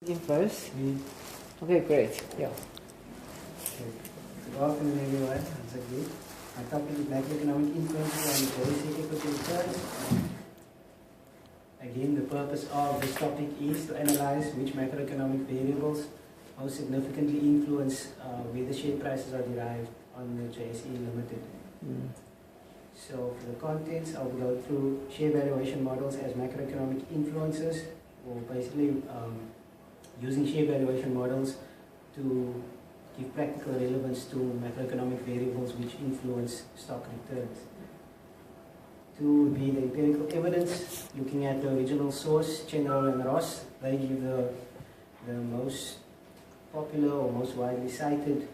In first? Okay, great. Yeah. Okay. Good afternoon, everyone. Once again, my topic is macroeconomic influences on basic equity returns. Again, the purpose of this topic is to analyze which macroeconomic variables most significantly influence where the share prices are derived on the JSE Limited. So for the contents, I'll go through share valuation models as macroeconomic influences, or basically using share valuation models to give practical relevance to macroeconomic variables which influence stock returns. Two would be the empirical evidence, looking at the original source, Chenroll and Ross. They give the most popular or most widely cited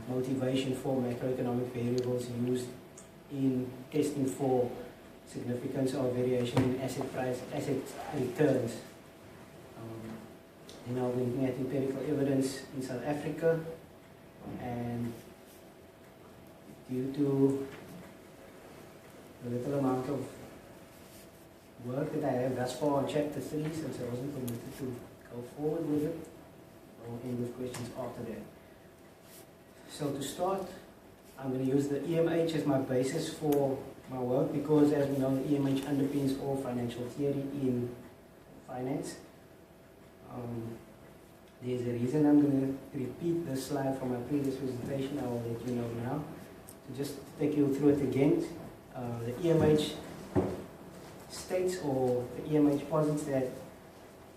motivation for macroeconomic variables used in testing for significance of variation in asset returns. I'll be looking at empirical evidence in South Africa, and due to the little amount of work that I have thus far on chapter 3, since I wasn't permitted to go forward with it, I'll end with questions after that. So to start, I'm going to use the EMH as my basis for my work, because as we know, the EMH underpins all financial theory in finance. There's a reason I'm going to repeat this slide from my previous presentation. I will let you know now. So just to take you through it again, the EMH states, or the EMH posits that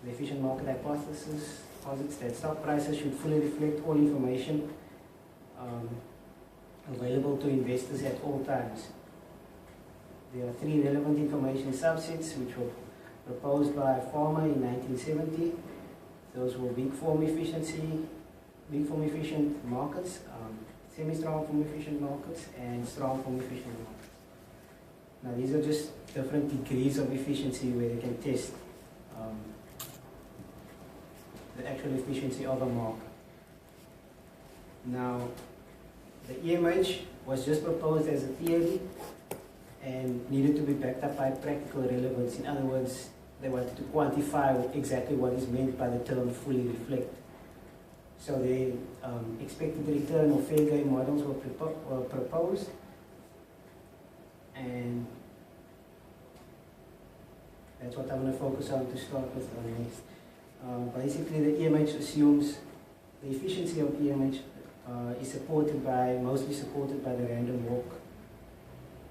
the efficient market hypothesis posits that stock prices should fully reflect all information available to investors at all times. There are three relevant information subsets which were proposed by Farmer in 1970. Those were big form efficient markets, semi-strong form efficient markets, and strong form efficient markets. Now these are just different degrees of efficiency where they can test the actual efficiency of a market. Now the EMH was just proposed as a theory and needed to be backed up by practical relevance. In other words, they wanted to quantify exactly what is meant by the term fully reflect. So the expected return or fair game models were proposed, and that's what I'm going to focus on to start with next. Basically, the EMH assumes the efficiency of EMH is mostly supported by the random walk,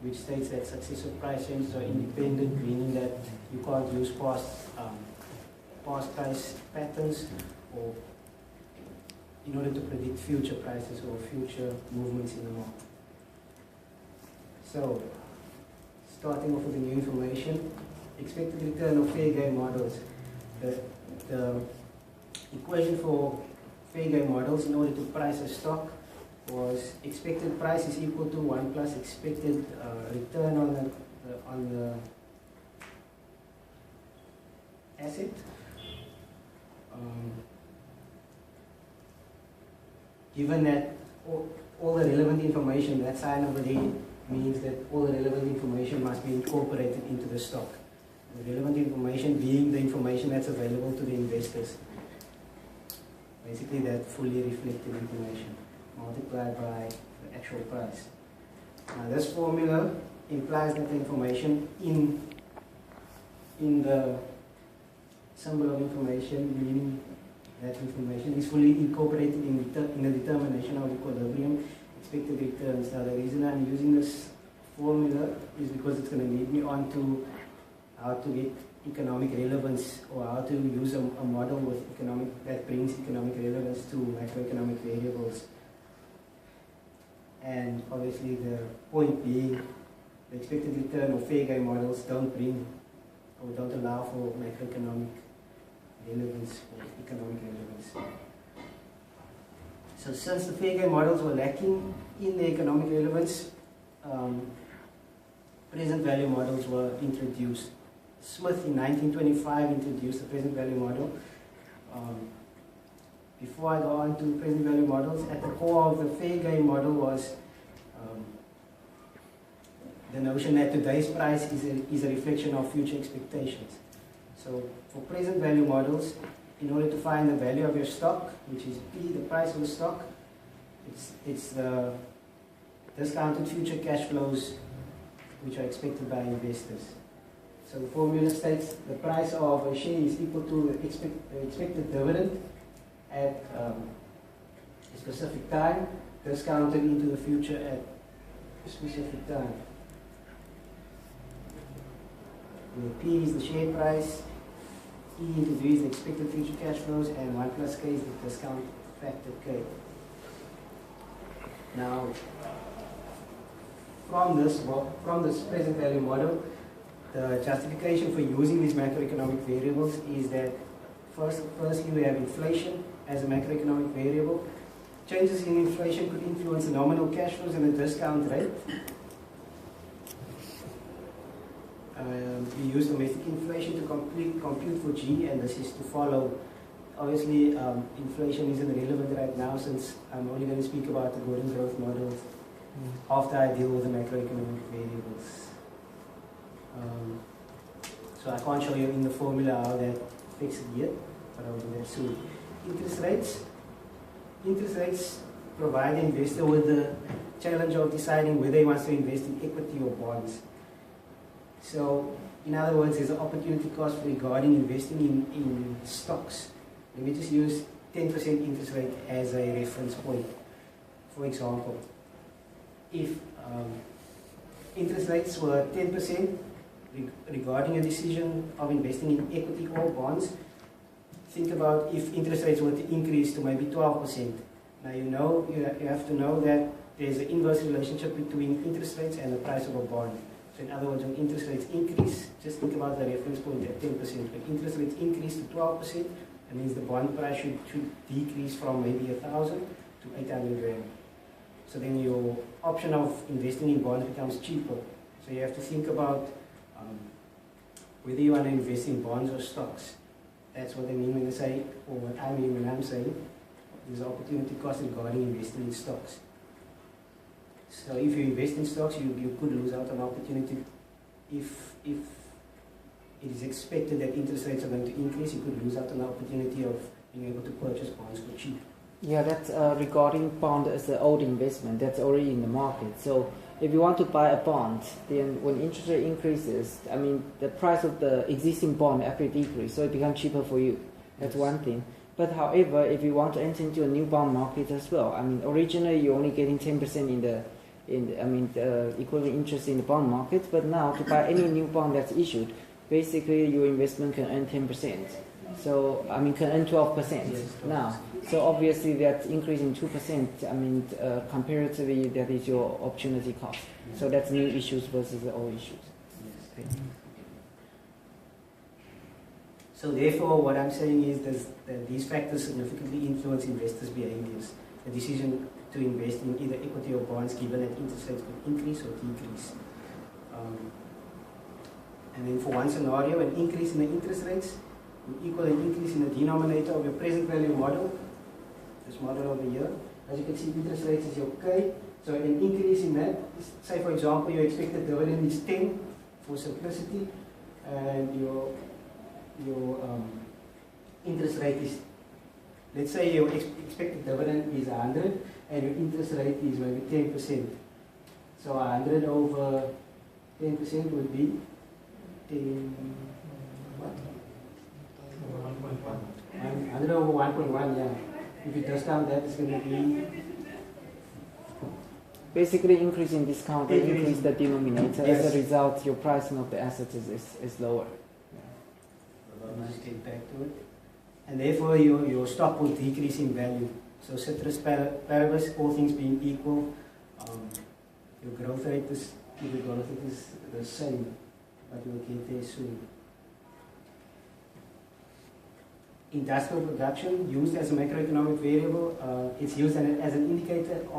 which states that successive price changes are independent, meaning that you can't use past price patterns or in order to predict future prices or future movements in the market. So, starting off with the new information, expected return of fair game models. The equation for fair game models in order to price a stock was expected price is equal to 1 plus expected return on the asset. Given that all the relevant information, that sign over there means that all the relevant information must be incorporated into the stock. The relevant information being the information that's available to the investors. Basically that fully reflected information multiplied by the actual price. Now this formula implies that the information in the symbol of information, meaning that information is fully incorporated in the determination of equilibrium expected returns. Now the reason I'm using this formula is because it's going to lead me on to how to get economic relevance, or how to use a model that brings economic relevance to macroeconomic variables. And obviously the point being, the expected return or fair game models don't allow for macroeconomic relevance or economic relevance. So since the fair game models were lacking in the economic relevance, present value models were introduced. Smith in 1925 introduced the present value model. Before I go on to present value models, at the core of the fair game model was the notion that today's price is a reflection of future expectations. So for present value models, in order to find the value of your stock, which is P, the price of the stock, it's the discounted future cash flows which are expected by investors. So the formula states the price of a share is equal to the expected dividend at a specific time, discounted into the future at a specific time. Where P is the share price, E into V is the expected future cash flows, and 1 plus K is the discount factor K. Now, from this present value model, the justification for using these macroeconomic variables is that firstly we have inflation as a macroeconomic variable. Changes in inflation could influence the nominal cash flows and the discount rate. We use domestic inflation to compute for G, and this is to follow. Obviously, inflation isn't relevant right now since I'm only going to speak about the Gordon growth model after I deal with the macroeconomic variables. So I can't show you in the formula how that affects it yet, but I'll do that soon. Interest rates provide the investor with the challenge of deciding whether he wants to invest in equity or bonds. So, in other words, there's an opportunity cost regarding investing in stocks. Let me just use 10% interest rate as a reference point. For example, if interest rates were 10% regarding a decision of investing in equity or bonds, think about if interest rates were to increase to maybe 12%. Now you have to know that there's an inverse relationship between interest rates and the price of a bond. So in other words, when interest rates increase, just think about the reference point at 10%. When interest rates increase to 12%, that means the bond price should decrease from maybe 1,000 to 800 rand. So then your option of investing in bonds becomes cheaper. So you have to think about whether you want to invest in bonds or stocks. That's what I mean when I say, or what I mean when I'm saying there's an opportunity cost regarding investing in stocks. So if you invest in stocks, you could lose out on opportunity. If it is expected that interest rates are going to increase, you could lose out on the opportunity of being able to purchase bonds for cheap. Yeah, that's regarding bond as an old investment that's already in the market. So if you want to buy a bond, then when interest rate increases, I mean the price of the existing bond actually decrease, so it becomes cheaper for you. That's one thing. But however, if you want to enter into a new bond market as well, I mean originally you're only getting 10% in the equivalent interest in the bond market, but now to buy any new bond that's issued, basically your investment can earn 10%. So, I mean, can earn 12% now. So obviously that increase in 2%, I mean, comparatively that is your opportunity cost. So that's new issues versus the old issues. Yes. So therefore, what I'm saying is that these factors significantly influence investors' behaviors. The decision to invest in either equity or bonds given that interest rates could increase or decrease. And then for one scenario, an increase in the interest rates will equal an increase in the denominator of your present value model, this model over here. As you can see, interest rates is your K. So an increase in that, say for example, your expected dividend is 10 for simplicity, and your interest rate is, let's say your expected dividend is 100 and your interest rate is maybe 10%. So 100 over 10% would be 10, what? 100 over 1.1, yeah. If you discount that, it's going to be basically increasing discount and increase the denominator. Yes. As a result, your pricing of the assets is lower. Let's get back to it. And therefore, your stock will decrease in value. So ceteris paribus, all things being equal, your growth rate is the same, but we'll get there soon. Industrial production used as a macroeconomic variable, it's used as an indicator of